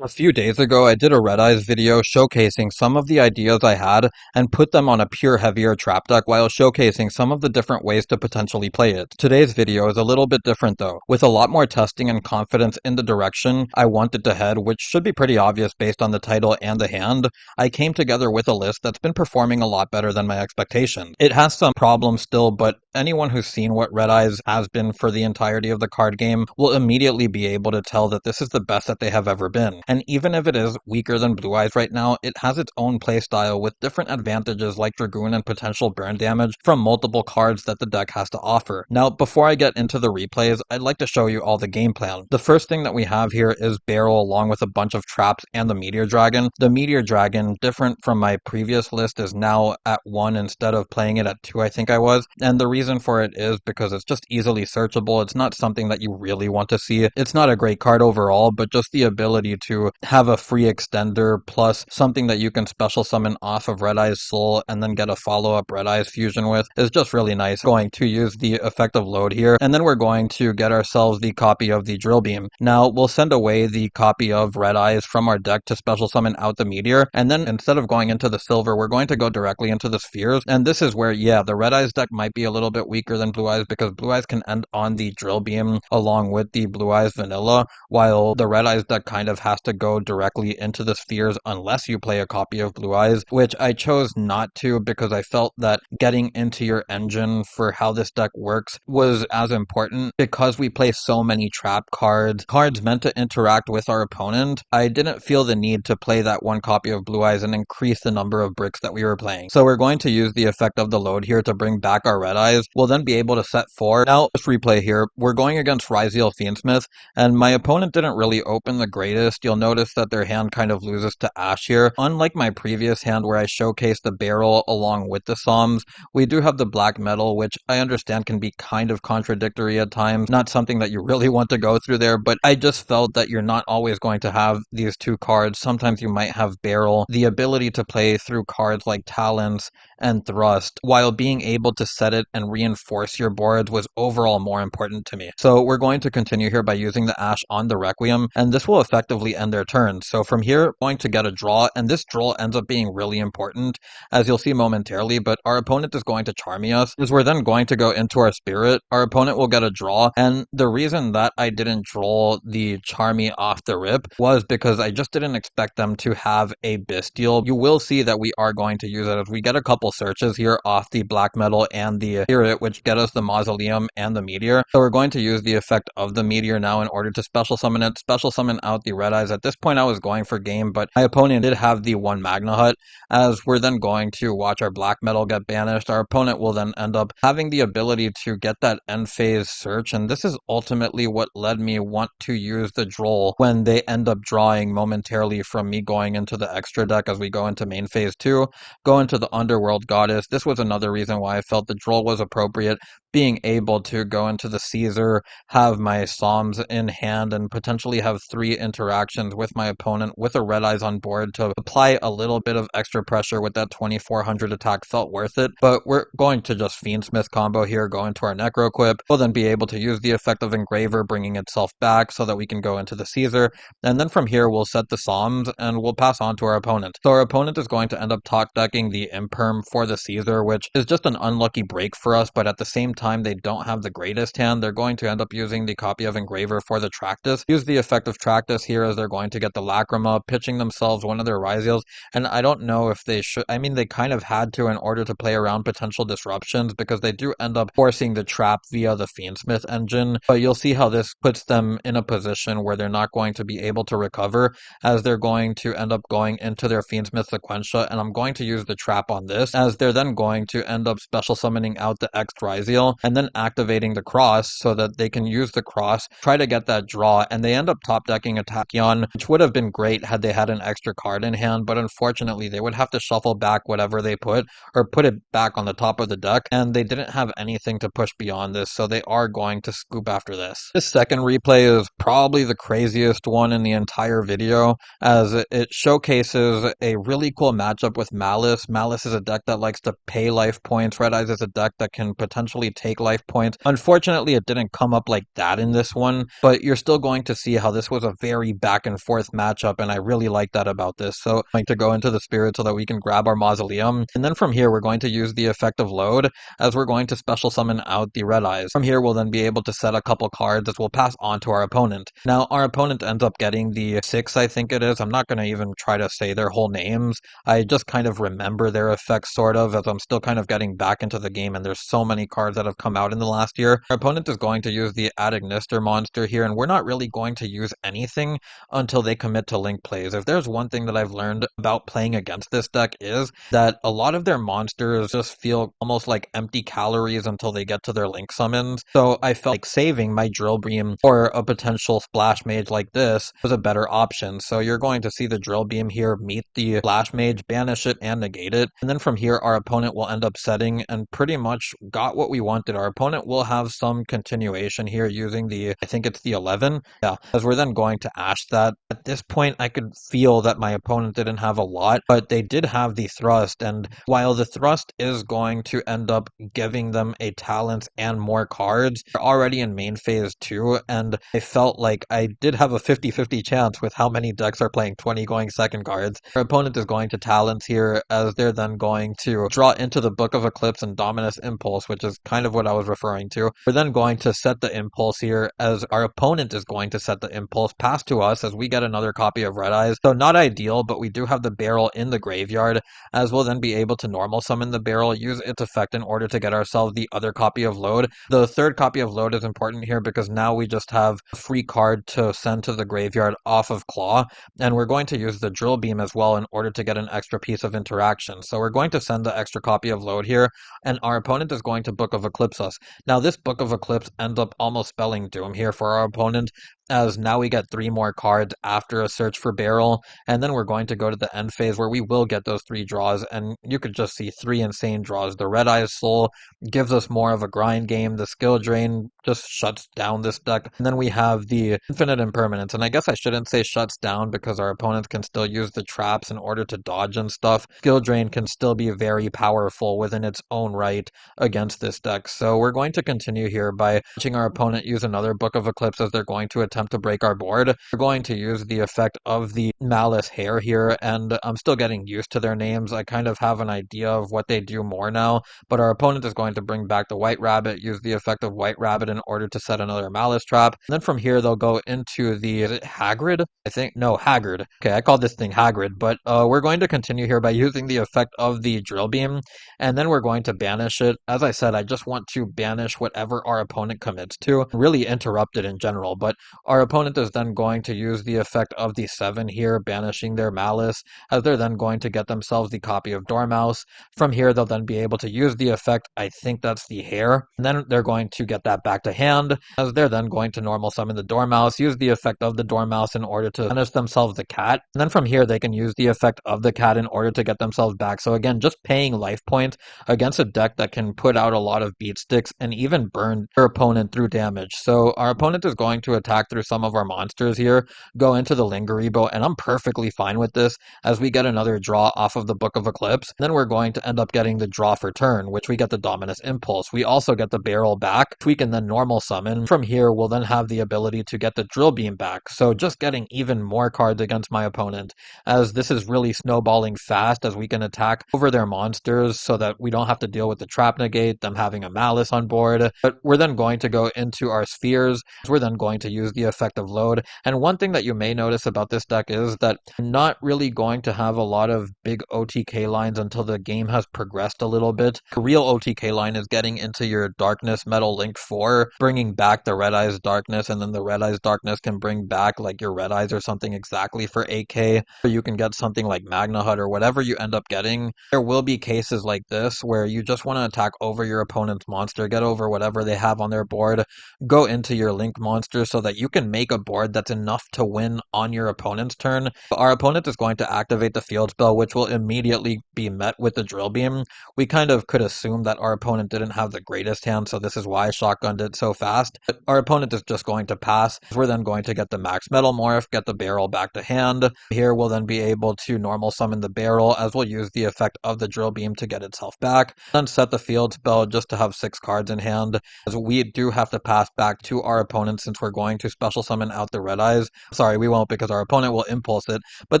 A few days ago, I did a Red Eyes video showcasing some of the ideas I had and put them on a pure heavier trap deck while showcasing some of the different ways to potentially play it. Today's video is a little bit different though, with a lot more testing and confidence in the direction I wanted to head, which should be pretty obvious based on the title and the hand. I came together with a list that's been performing a lot better than my expectations. It has some problems still, but anyone who's seen what Red Eyes has been for the entirety of the card game will immediately be able to tell that this is the best that they have ever been. And even if it is weaker than Blue Eyes right now, it has its own playstyle with different advantages like Dragoon and potential burn damage from multiple cards that the deck has to offer. Now, before I get into the replays, I'd like to show you all the game plan. The first thing that we have here is Barrel along with a bunch of traps and the Meteor Dragon. The Meteor Dragon, different from my previous list, is now at 1 instead of playing it at 2, I think I was. And the reason for it is because it's just easily searchable. It's not something that you really want to see. It's not a great card overall, but just the ability to have a free extender plus something that you can special summon off of Red Eye's Soul and then get a follow-up Red Eye's fusion with is just really nice. Going to use the effective load here, and then we're going to get ourselves the copy of the Drill Beam. Now, we'll send away the copy of Red Eyes from our deck to special summon out the Meteor, and then instead of going into the Silver, we're going to go directly into the Spheres, and this is where, yeah, the Red Eyes deck might be a little bit weaker than Blue Eyes because Blue Eyes can end on the Drill Beam along with the Blue Eyes Vanilla, while the Red Eyes deck kind of has to go directly into the Spheres unless you play a copy of Blue Eyes, which I chose not to because I felt that getting into your engine for how this deck works was as important because we play so many trap cards meant to interact with our opponent. I didn't feel the need to play that one copy of Blue Eyes and increase the number of bricks that we were playing. So we're going to use the effect of the load here to bring back our Red Eyes. We'll then be able to set 4. Now, this replay here, we're going against Ryziel Fiendsmith, and my opponent didn't really open the greatest. You'll notice that their hand kind of loses to Ash here. Unlike my previous hand where I showcased the Barrel along with the Psalms, we do have the Black Metal, which I understand can be kind of contradictory at times. Not something that you really want to go through there, but I just felt that you're not always going to have these two cards. Sometimes you might have Barrel, the ability to play through cards like Talons and Thrust, while being able to set it and reinforce your boards was overall more important to me. So we're going to continue here by using the Ash on the Requiem, and this will effectively end their turn. So from here, we're going to get a draw, and this draw ends up being really important, as you'll see momentarily, but our opponent is going to Charmy us, as we're then going to go into our Spirit. Our opponent will get a draw, and the reason that I didn't draw the Charmy off the rip was because I just didn't expect them to have a Bestial. You will see that we are going to use it as we get a couple searches here off the Black Metal and the Spirit, which get us the Mausoleum and the Meteor. So we're going to use the effect of the Meteor now in order to special summon it, special summon out the Red Eyes. At this point I was going for game, but my opponent did have the 1 Magna Hut, as we're then going to watch our Black Metal get banished. Our opponent will then end up having the ability to get that end phase search, and this is ultimately what led me want to use the Droll when they end up drawing momentarily from me going into the extra deck as we go into main phase 2, go into the Underworld Goddess. This was another reason why I felt the Droll was appropriate, being able to go into the Caesar, have my Psalms in hand, and potentially have 3 interactions with my opponent with a Red Eyes on board to apply a little bit of extra pressure with that 2400 attack felt worth it. But we're going to just Fiendsmith combo here, go into our Necro Equip. We'll then be able to use the effect of Engraver, bringing itself back so that we can go into the Caesar. And then from here, we'll set the Psalms and we'll pass on to our opponent. So our opponent is going to end up top decking the Imperm for the Caesar, which is just an unlucky break for us, but at the same time, they don't have the greatest hand. They're going to end up using the copy of Engraver for the Tractus. Use the effect of Tractus here as they're going to get the Lacrima, pitching themselves one of their Ryziels. And I don't know if they should, I mean, they kind of had to in order to play around potential disruptions because they do end up forcing the trap via the Fiendsmith engine. But you'll see how this puts them in a position where they're not going to be able to recover, as they're going to end up going into their Fiendsmith Sequentia, and I'm going to use the trap on this, as they're then going to end up special summoning out the X Ryziel, and then activating the Cross so that they can use the Cross, try to get that draw, and they end up top decking a Tachyon, which would have been great had they had an extra card in hand, but unfortunately they would have to shuffle back whatever they put, or put it back on the top of the deck, and they didn't have anything to push beyond this, so they are going to scoop after this. This second replay is probably the craziest one in the entire video, as it showcases a really cool matchup with Malice. Malice is a deck that likes to pay life points. Red Eyes is a deck that can potentially take life points. Unfortunately, it didn't come up like that in this one, but you're still going to see how this was a very back back and forth matchup, and I really like that about this. So I'm going to go into the Spirit so that we can grab our Mausoleum, and then from here we're going to use the effect of Load, as we're going to special summon out the Red Eyes. From here we'll then be able to set a couple cards as we'll pass on to our opponent. Now our opponent ends up getting the 6, I think it is. I'm not going to even try to say their whole names. I just kind of remember their effects sort of, as I'm still kind of getting back into the game, and there's so many cards that have come out in the last year. Our opponent is going to use the Adagnister monster here, and we're not really going to use anything until they commit to link plays. If there's one thing that I've learned about playing against this deck is that a lot of their monsters just feel almost like empty calories until they get to their link summons. So I felt like saving my Drill Beam or a potential Splash Mage like this was a better option. So you're going to see the Drill Beam here meet the Splash Mage, banish it, and negate it. And then from here, our opponent will end up setting and pretty much got what we wanted. Our opponent will have some continuation here using the, I think it's the 11. Yeah, as we're then going to Ash that. At this point, I could feel that my opponent didn't have a lot, but they did have the Thrust. And while the Thrust is going to end up giving them a talent and more cards, they're already in main phase 2, and I felt like I did have a 50-50 chance with how many decks are playing 20 going second cards. Our opponent is going to talents here, as they're then going to draw into the Book of Eclipse and Dominus Impulse, which is kind of what I was referring to. We're then going to set the Impulse here, as our opponent is going to set the Impulse pass to us as we get another copy of Red Eyes. So not ideal, but we do have the barrel in the graveyard, as we'll then be able to normal summon the barrel, use its effect in order to get ourselves the other copy of Load. The third copy of Load is important here because now we just have a free card to send to the graveyard off of Claw, and we're going to use the Drill Beam as well in order to get an extra piece of interaction. So we're going to send the extra copy of Load here, and our opponent is going to Book of Eclipse us. Now this Book of Eclipse ends up almost spelling doom here for our opponent, as now we get 3 more cards after a search for barrel, and then we're going to go to the end phase where we will get those 3 draws, and you could just see 3 insane draws. The Red Eyes Soul gives us more of a grind game, the Skill Drain just shuts down this deck, and then we have the Infinite Impermanence, and I guess I shouldn't say shuts down because our opponents can still use the traps in order to dodge and stuff. Skill Drain can still be very powerful within its own right against this deck, so we're going to continue here by watching our opponent use another Book of Eclipse as they're going to attempt to break our board. We're going to use the effect of the Malice Hair here, and I'm still getting used to their names. I kind of have an idea of what they do more now, but our opponent is going to bring back the White Rabbit, use the effect of White Rabbit in order to set another Malice Trap, and then from here they'll go into the, is it Hagrid? I think, no, Haggard. Okay, I called this thing Hagrid, but we're going to continue here by using the effect of the Drill Beam, and then we're going to banish it. As I said, I just want to banish whatever our opponent commits to, really interrupt it in general, but our opponent is then going to use the effect of the 7 here, banishing their Malice, as they're then going to get themselves the copy of Dormouse. From here, they'll then be able to use the effect, I think that's the Hair, and then they're going to get that back to hand, as they're then going to normal summon the Dormouse, use the effect of the Dormouse in order to banish themselves the Cat, and then from here, they can use the effect of the Cat in order to get themselves back. So again, just paying life points against a deck that can put out a lot of beat sticks and even burn their opponent through damage. So our opponent is going to attack through some of our monsters here, go into the Lingeribo, and I'm perfectly fine with this as we get another draw off of the Book of Eclipse. And then we're going to end up getting the draw for turn, which we get the Dominus Impulse. We also get the barrel back, which we can then normal summon. From here, we'll then have the ability to get the Drill Beam back. So just getting even more cards against my opponent, as this is really snowballing fast as we can attack over their monsters so that we don't have to deal with the Trap Negate, them having a Malice on board. But we're then going to go into our spheres. We're then going to use the effect of Load. And one thing that you may notice about this deck is that I'm not really going to have a lot of big OTK lines until the game has progressed a little bit. The real OTK line is getting into your Darkness Metal Link 4, bringing back the Red Eyes Darkness, and then the Red Eyes Darkness can bring back like your Red Eyes or something exactly for 8k, or you can get something like Magna Hut or whatever you end up getting. There will be cases like this where you just want to attack over your opponent's monster, get over whatever they have on their board, go into your Link monster so that you can make a board that's enough to win on your opponent's turn. Our opponent is going to activate the field spell, which will immediately be met with the Drill Beam. We kind of could assume that our opponent didn't have the greatest hand, so this is why I shotgunned it so fast. But our opponent is just going to pass. We're then going to get the Max Metal Morph, get the barrel back to hand. Here we'll then be able to normal summon the barrel, as we'll use the effect of the Drill Beam to get itself back. Then set the field spell just to have 6 cards in hand, as we do have to pass back to our opponent since we're going to special summon out the red eyes. Sorry, we won't because our opponent will impulse it, but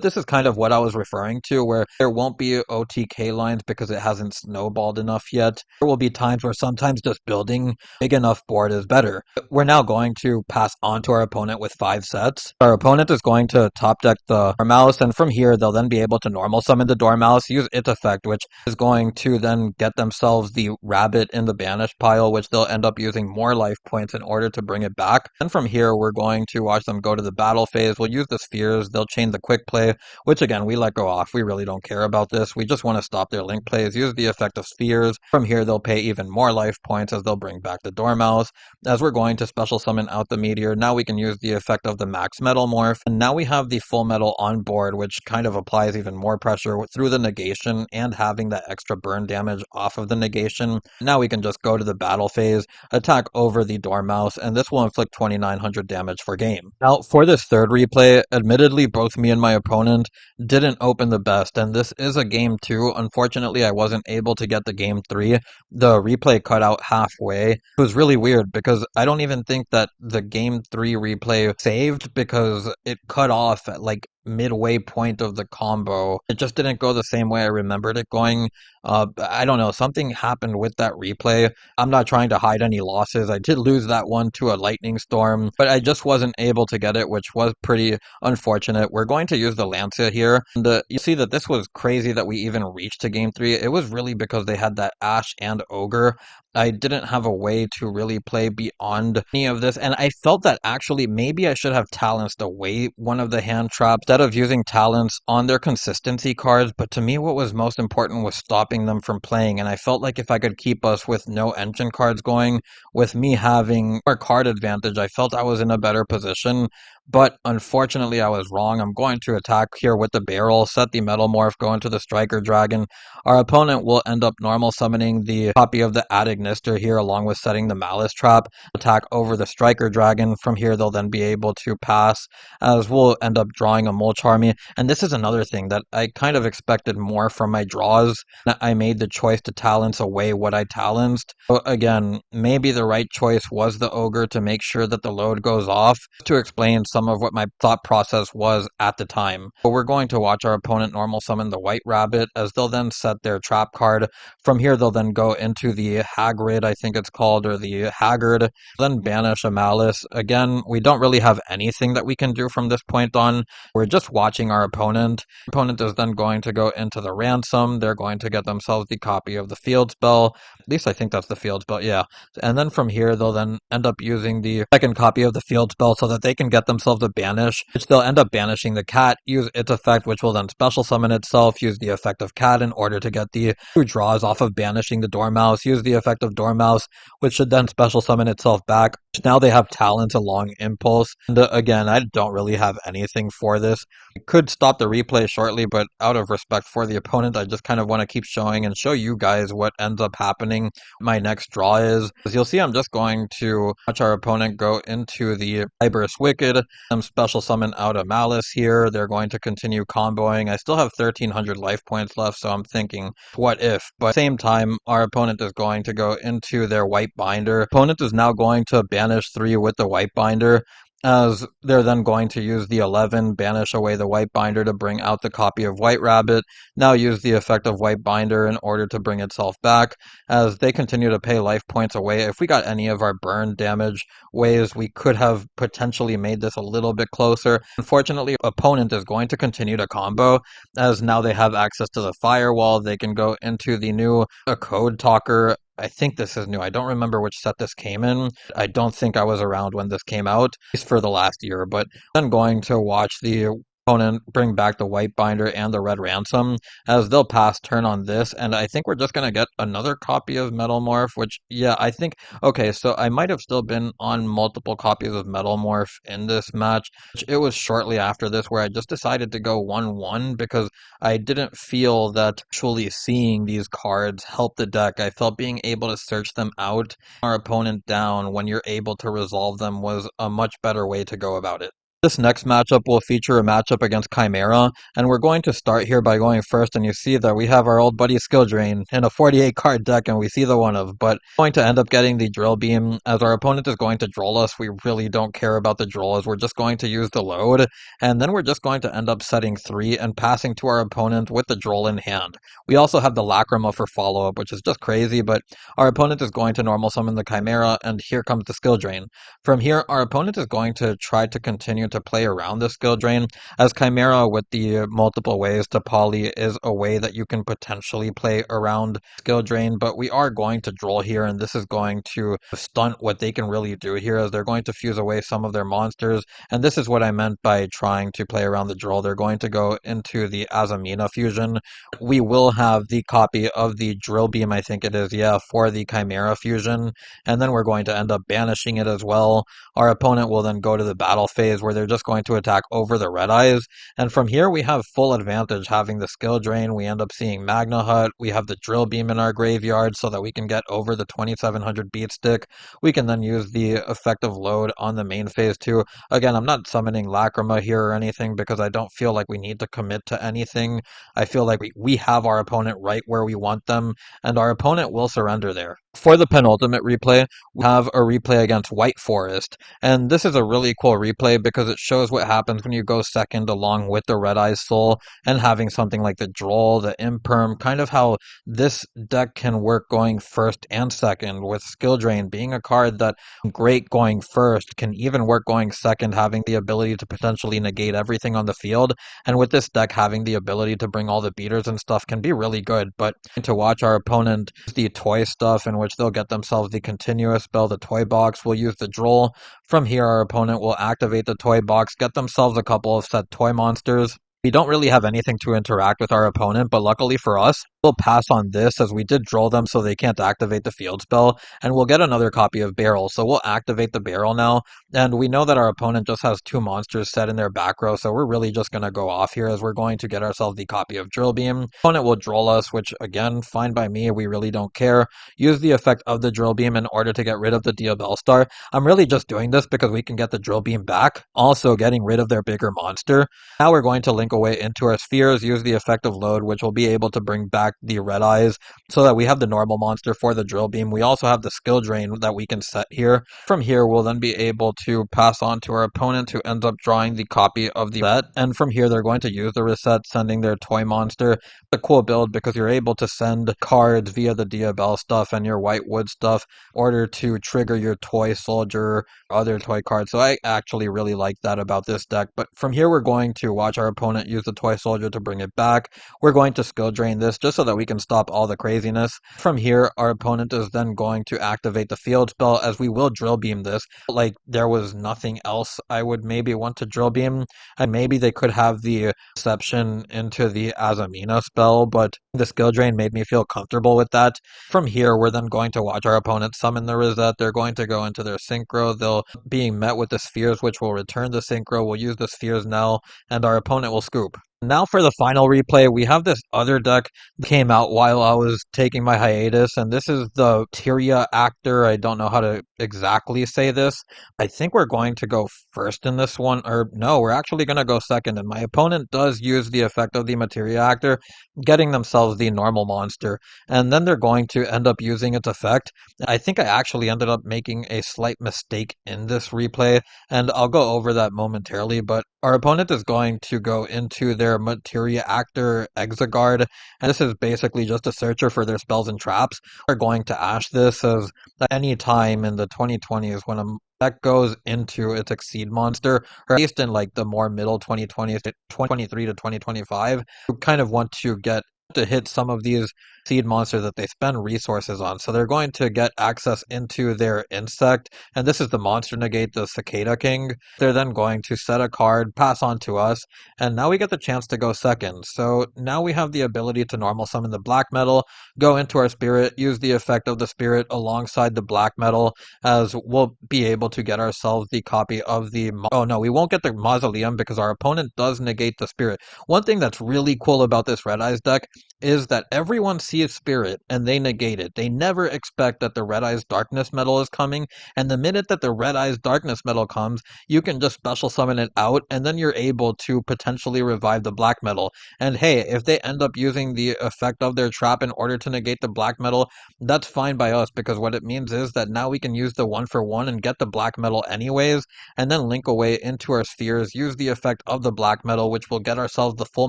this is kind of what I was referring to, where there won't be OTK lines because it hasn't snowballed enough yet. There will be times where sometimes just building big enough board is better. We're now going to pass on to our opponent with 5 sets. Our opponent is going to top deck the Dormouse, and from here they'll then be able to normal summon the Dormouse, use its effect, which is going to then get themselves the rabbit in the banished pile, which they'll end up using more life points in order to bring it back. And from here, we're going to watch them go to the battle phase. We'll use the spheres. They'll chain the quick play, which again, we let go off. We really don't care about this. We just want to stop their link plays, use the effect of spheres. From here, they'll pay even more life points as they'll bring back the Dormouse. As we're going to special summon out the meteor, now we can use the effect of the max metal morph. And now we have the full metal on board, which kind of applies even more pressure through the negation and having that extra burn damage off of the negation. Now we can just go to the battle phase, attack over the Dormouse, and this will inflict 2900 damage for game. Now, for this third replay, admittedly, both me and my opponent didn't open the best, and this is a game 2. Unfortunately, I wasn't able to get the game 3. The replay cut out halfway. It was really weird because I don't even think that the game 3 replay saved because it cut off at like midway point of the combo. It just didn't go the same way I remembered it going. I don't know, something happened with that replay. I'm not trying to hide any losses. I did lose that one to a lightning storm, but I just wasn't able to get it, which was pretty unfortunate. We're going to use the Lancia here, and you see that this was crazy that we even reached to game 3. It was really because they had that Ash and Ogre. I didn't have a way to really play beyond any of this, and I felt that actually maybe I should have Talanced away one of the hand traps instead of using Talents on their consistency cards, but to me what was most important was stopping them from playing, and I felt like if I could keep us with no engine cards going, with me having more card advantage, I felt I was in a better position. But unfortunately, I was wrong. I'm going to attack here with the barrel, set the Metal Morph, go into the Striker Dragon. Our opponent will end up normal summoning the copy of the Adagnister here, along with setting the Malice Trap, attack over the Striker Dragon. From here, they'll then be able to pass, as we'll end up drawing a Mulch Army. And this is another thing that I kind of expected more from my draws. I made the choice to Talents away what I Talenced. So again, maybe the right choice was the Ogre to make sure that the load goes off. To explain some of what my thought process was at the time. But we're going to watch our opponent normal summon the White Rabbit, as they'll then set their trap card. From here, they'll then go into the Hagrid, I think it's called, or the Haggard, then banish a Malice. Again, we don't really have anything that we can do from this point on. We're just watching our opponent. Our opponent is then going to go into the Ransom. They're going to get themselves the copy of the Field Spell. At least I think that's the Field Spell, yeah. And then from here, they'll then end up using the second copy of the Field Spell so that they can get themselves a banish, which they'll end up banishing the cat, use its effect, which will then special summon itself, use the effect of cat in order to get the 2 draws off of banishing the Dormouse, use the effect of Dormouse, which should then special summon itself back. Now they have Talent along Impulse, and again, I don't really have anything for this. I could stop the replay shortly, but out of respect for the opponent, I just kind of want to keep showing and show you guys what ends up happening. My next draw is, as you'll see, I'm just going to watch our opponent go into the Hybris Wicked, special summon out a Malice here. They're going to continue comboing. I still have 1300 life points left, so I'm thinking, what if? But at the same time, our opponent is going to go into their White Binder. Opponent is now going to banish 3 with the White Binder, as they're then going to use the 11, banish away the White Binder to bring out the copy of White Rabbit, now use the effect of White Binder in order to bring itself back, as they continue to pay life points away. If we got any of our burn damage ways, we could have potentially made this a little bit closer. Unfortunately, opponent is going to continue to combo, as now they have access to the Firewall. They can go into the new Code Talker. I think this is new. I don't remember which set this came in. I don't think I was around when this came out, at least for the last year, but I'm going to watch the opponent bring back the White Binder and the Red Ransom, as they'll pass turn on this, and I think we're just going to get another copy of Metal Morph, which, yeah, I think, okay, so I might have still been on multiple copies of Metal Morph in this match. It was shortly after this where I just decided to go 1-1 because I didn't feel that actually seeing these cards help the deck. I felt being able to search them out, our opponent down when you're able to resolve them was a much better way to go about it. This next matchup will feature a matchup against Chimera, and we're going to start here by going first, and you see that we have our old buddy Skill Drain in a 48 card deck, and we see the one of, but going to end up getting the Drill Beam, as our opponent is going to droll us. We really don't care about the droll, as we're just going to use the load, and then we're just going to end up setting 3 and passing to our opponent with the droll in hand. We also have the Lacrima for follow-up, which is just crazy, but our opponent is going to normal summon the Chimera, and here comes the Skill Drain. From here, our opponent is going to try to continue to play around the skill drain, as Chimera with the multiple ways to poly is a way that you can potentially play around skill drain, but we are going to droll here, and this is going to stunt what they can really do here, as they're going to fuse away some of their monsters, and this is what I meant by trying to play around the droll. They're going to go into the Azamina fusion. We will have the copy of the Drill Beam, I think it is, yeah, for the Chimera fusion, and then we're going to end up banishing it as well. Our opponent will then go to the battle phase where they're just going to attack over the red eyes, and from here we have full advantage having the skill drain. We end up seeing Magna Hut, we have the Drill Beam in our graveyard so that we can get over the 2700 beat stick. We can then use the effective load on the main phase too. Again, I'm not summoning Lacrima here or anything because I don't feel like we need to commit to anything. I feel like we have our opponent right where we want them, and our opponent will surrender there. For the penultimate replay, we have a replay against White Forest, and this is a really cool replay because it shows what happens when you go second along with the Red Eyes Soul and having something like the Droll, the Imperm, kind of how this deck can work going first and second, with Skill Drain being a card that great going first, can even work going second, having the ability to potentially negate everything on the field, and with this deck having the ability to bring all the beaters and stuff can be really good. But to watch our opponent use the toy stuff, in which they'll get themselves the continuous spell, the toy box, will use the Droll. From here, our opponent will activate the toy box, get themselves a couple of set toy monsters. We don't really have anything to interact with our opponent, but luckily for us, we'll pass on this, as we did droll them so they can't activate the field spell, and we'll get another copy of Barrel. So we'll activate the Barrel now, and we know that our opponent just has 2 monsters set in their back row, so we're really just going to go off here, as we're going to get ourselves the copy of Drill Beam. Opponent will droll us, which again, fine by me, we really don't care. Use the effect of the Drill Beam in order to get rid of the Diabell Star. I'm really just doing this because we can get the Drill Beam back, also getting rid of their bigger monster. Now we're going to link away into our spheres, use the effective load, which will be able to bring back the Red Eyes, so that we have the normal monster for the Drill Beam. We also have the skill drain that we can set here. From here, we'll then be able to pass on to our opponent, who ends up drawing the copy of the set, and from here they're going to use the reset, sending their toy monster. It's a cool build because you're able to send cards via the Diabell stuff and your White Wood stuff in order to trigger your toy soldier, other toy cards. So I actually really like that about this deck. But from here, we're going to watch our opponent use the toy soldier to bring it back. We're going to skill drain this just so that we can stop all the craziness. From here, our opponent is then going to activate the field spell, as we will drill beam this. Like there was nothing else I would maybe want to drill beam, and maybe they could have the exception into the Azamina spell, but the skill drain made me feel comfortable with that. From here, we're then going to watch our opponent summon the reset. They're going to go into their synchro. They'll being met with the spheres, which will return the synchro. We'll use the spheres now, and our opponent will scoop. Now for the final replay, we have this other deck that came out while I was taking my hiatus, and this is the Tyria Actor. I don't know how to exactly say this. I think we're going to go first in this one, or no, we're actually going to go second, and my opponent does use the effect of the Materia Actor, getting themselves the normal monster, and then they're going to end up using its effect. I think I actually ended up making a slight mistake in this replay, and I'll go over that momentarily, but our opponent is going to go into their Materia Actor Exiguard, and this is basically just a searcher for their spells and traps. We're going to ash this, as any time in the 2020s when a deck goes into its Exceed monster, or at least in like the more middle 2020s to 2023 to 2025, you kind of want to get to hit some of these seed monsters that they spend resources on. So they're going to get access into their insect, and this is the monster negate, the Cicada King. They're then going to set a card, pass on to us, and now we get the chance to go second. So now we have the ability to normal summon the black metal, go into our spirit, use the effect of the spirit alongside the black metal, as we'll be able to get ourselves the copy of the... Oh no, we won't get the Mausoleum because our opponent does negate the spirit. One thing that's really cool about this Red Eyes deck is that everyone sees Spirit and they negate it. They never expect that the Red Eyes Darkness Metal is coming, and the minute that the Red Eyes Darkness Metal comes, you can just special summon it out, and then you're able to potentially revive the Black Metal. And hey, if they end up using the effect of their trap in order to negate the Black Metal, that's fine by us, because what it means is that now we can use the 1-for-1 and get the Black Metal anyways, and then link away into our spheres, use the effect of the Black Metal, which will get ourselves the full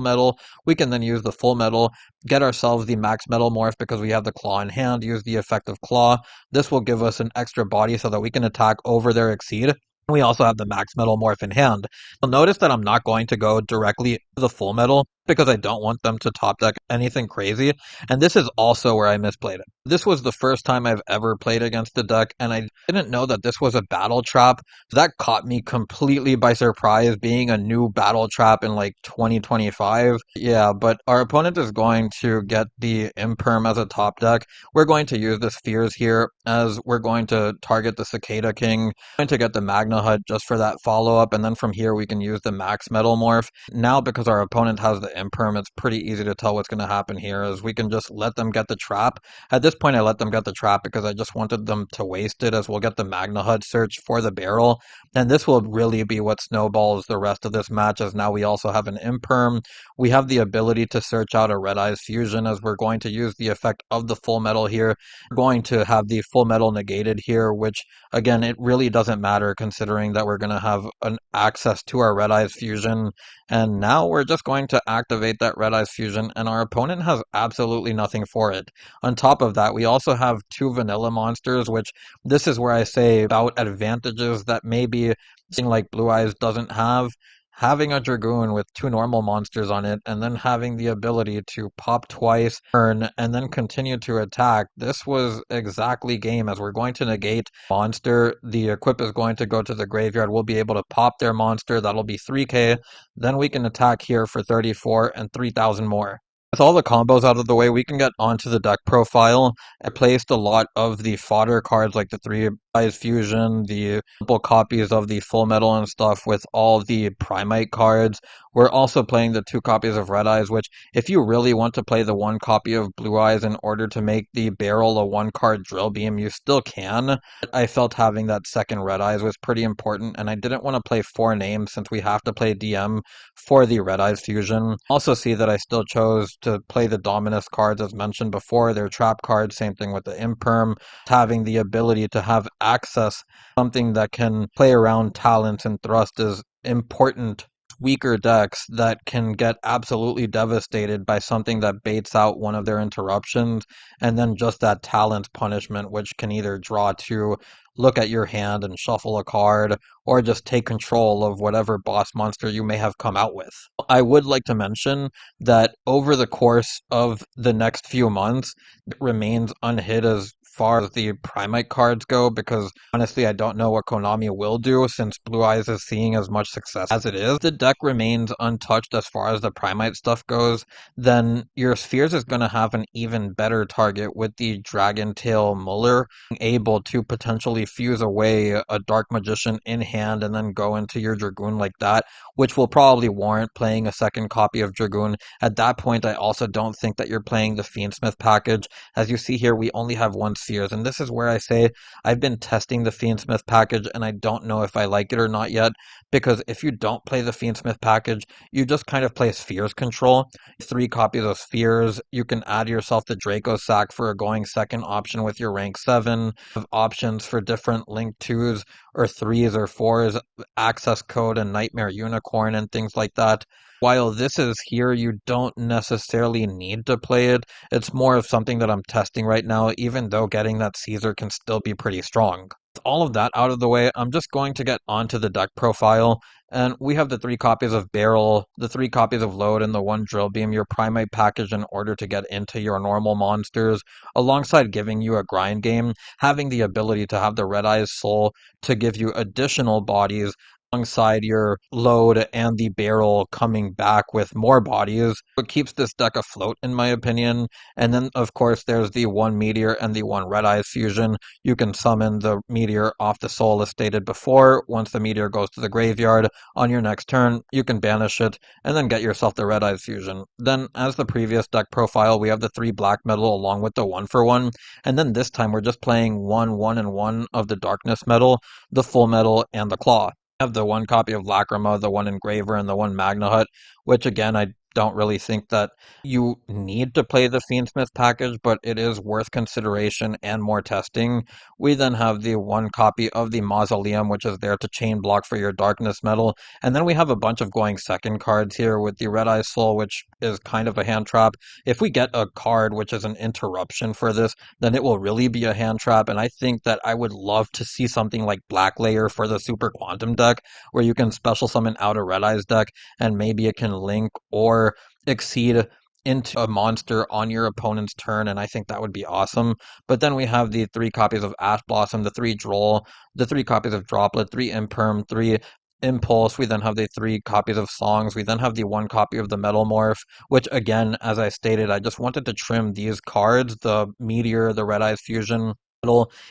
metal. We can then use the full metal, get ourselves the max metal morph because we have the claw in hand, use the effect of claw. This will give us an extra body so that we can attack over their exceed. We also have the max metal morph in hand. You'll notice that I'm not going to go directly to the full metal because I don't want them to top deck anything crazy, and this is also where I misplayed it. This was the first time I've ever played against the deck, and I didn't know that this was a battle trap. That caught me completely by surprise, being a new battle trap in like 2025. Yeah, but our opponent is going to get the Imperm as a top deck. We're going to use the spheres here, as we're going to target the Cicada King, going to get the Magna Hut just for that follow-up, and then from here we can use the max metal morph. Now, because our opponent has the Imperm, it's pretty easy to tell what's going to happen here, is we can just let them get the trap. At this point, I let them get the trap because I just wanted them to waste it, as we'll get the Magna Hut search for the barrel, and this will really be what snowballs the rest of this match, as now we also have an Imperm. We have the ability to search out a Red Eyes Fusion, as we're going to use the effect of the full metal here. We're going to have the full metal negated here, which, again, it really doesn't matter considering that we're going to have an access to our Red Eyes Fusion. And now we're just going to activate that Red Eyes Fusion, and our opponent has absolutely nothing for it. On top of that, we also have 2 vanilla monsters, which this is where I say about advantages that maybe something like Blue Eyes doesn't have. Having a Dragoon with 2 normal monsters on it, and then having the ability to pop twice, turn, and then continue to attack, this was exactly game, as we're going to negate monster. The equip is going to go to the graveyard. We'll be able to pop their monster. That'll be 3k. Then we can attack here for 34 and 3,000 more. With all the combos out of the way, we can get onto the deck profile. I placed a lot of the fodder cards, like the 3 Eyes Fusion, the couple copies of the Full Metal and stuff with all the Primite cards. We're also playing the 2 copies of Red Eyes, which if you really want to play the 1 copy of Blue Eyes in order to make the barrel a 1-card drill beam, you still can. I felt having that second Red Eyes was pretty important, and I didn't want to play 4 names since we have to play DM for the Red Eyes Fusion. Also see that I still chose to play the Dominus cards as mentioned before. They're trap cards, same thing with the Imperm. Having the ability to have access, something that can play around talents and thrust, is important. Weaker decks that can get absolutely devastated by something that baits out one of their interruptions, and then just that talent punishment, which can either draw to look at your hand and shuffle a card, or just take control of whatever boss monster you may have come out with. I would like to mention that over the course of the next few months, it remains unhit as far as the Primite cards go, because honestly I don't know what Konami will do since Blue Eyes is seeing as much success as it is. The deck remains untouched as far as the Primite stuff goes, then your Spheres is going to have an even better target with the Dragon Tail Muller, able to potentially fuse away a Dark Magician in hand and then go into your Dragoon like that, which will probably warrant playing a second copy of Dragoon. At that point, I also don't think that you're playing the Fiendsmith package. As you see here, we only have 1 Spheres, and this is where I say I've been testing the Fiendsmith package, and I don't know if I like it or not yet, because if you don't play the Fiendsmith package, you just kind of play Spheres control. 3 copies of Spheres, you can add yourself the Draco Sack for a going second option with your rank 7, have options for different link 2s or 3s or 4s, access code and Nightmare Unicorn and things like that. While this is here, you don't necessarily need to play it. It's more of something that I'm testing right now, even though getting that Caesar can still be pretty strong. With all of that out of the way, I'm just going to get onto the deck profile. And we have the 3 copies of Barrel, the 3 copies of Load, and the 1 Drill Beam, your Primate package in order to get into your normal monsters, alongside giving you a grind game, having the ability to have the Red Eyes Soul to give you additional bodies alongside your load and the barrel coming back with more bodies. It keeps this deck afloat, in my opinion. And then, of course, there's the one meteor and the one red eyes fusion. You can summon the meteor off the soul as stated before. Once the meteor goes to the graveyard, on your next turn, you can banish it and then get yourself the red eyes fusion. Then, as the previous deck profile, we have the 3 black metal along with the 1 for 1. And then this time, we're just playing 1, 1, and 1 of the darkness metal, the full metal, and the claw. I have the 1 copy of Lacrima, the 1 Engraver, and the 1 Magna Hut, which again, I don't really think that you need to play the Fiendsmith package, but it is worth consideration and more testing. We then have the 1 copy of the Mausoleum, which is there to chain block for your Darkness Metal, and then we have a bunch of going second cards here with the Red Eye Soul, which is kind of a hand trap. If we get a card which is an interruption for this, then it will really be a hand trap, and I think that I would love to see something like Black Layer for the Super Quantum deck, where you can special summon out a Red Eyes deck, and maybe it can link or exceed into a monster on your opponent's turn, and I think that would be awesome. But then we have the 3 copies of Ash Blossom, the 3 Droll, the 3 copies of Droplet, 3 Imperm, 3 Impulse. We then have the 3 copies of Songs. We then have the 1 copy of the Metal Morph, which again, as I stated, I just wanted to trim these cards, the Meteor, the Red Eyes Fusion,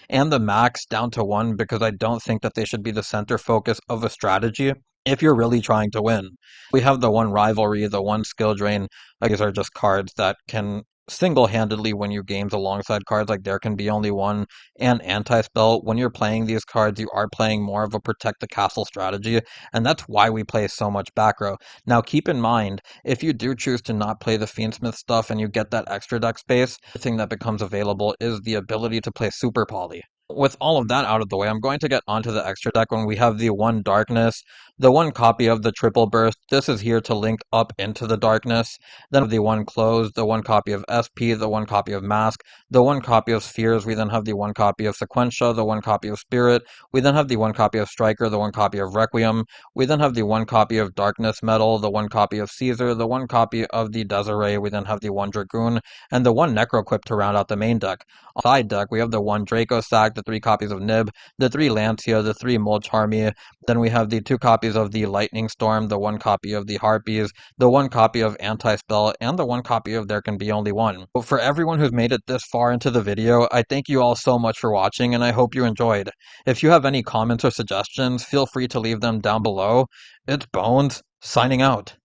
and the Max down to 1 because I don't think that they should be the center focus of a strategy if you're really trying to win. We have the 1 Rivalry, the 1 Skill Drain. These are just cards that can single-handedly win you games alongside cards like There Can Be Only One and Anti-Spell. When you're playing these cards, you are playing more of a protect the castle strategy, and that's why we play so much back row. Now keep in mind, if you do choose to not play the Fiendsmith stuff and you get that extra deck space, the thing that becomes available is the ability to play Super Poly. With all of that out of the way, I'm going to get onto the extra deck when we have the 1 Darkness, the 1 copy of the Triple Burst. This is here to link up into the Darkness. Then the 1 Close, the 1 copy of SP, the 1 copy of Mask, the 1 copy of Spheres. We then have the 1 copy of Sequentia, the 1 copy of Spirit. We then have the 1 copy of Striker, the 1 copy of Requiem. We then have the 1 copy of Darkness Metal, the 1 copy of Caesar, the 1 copy of the Desiree. We then have the 1 Dragoon, and the 1 Necroquip to round out the main deck. On the side deck, we have the 1 Draco Sack, the 3 copies of Nib, the 3 Lancia, the 3 Molcharmi. Then we have the 2 copies of the Lightning Storm, the 1 copy of the Harpies, the 1 copy of Anti-Spell, and the 1 copy of There Can Be Only One. But for everyone who's made it this far into the video, I thank you all so much for watching, and I hope you enjoyed. If you have any comments or suggestions, feel free to leave them down below. It's Bones, signing out.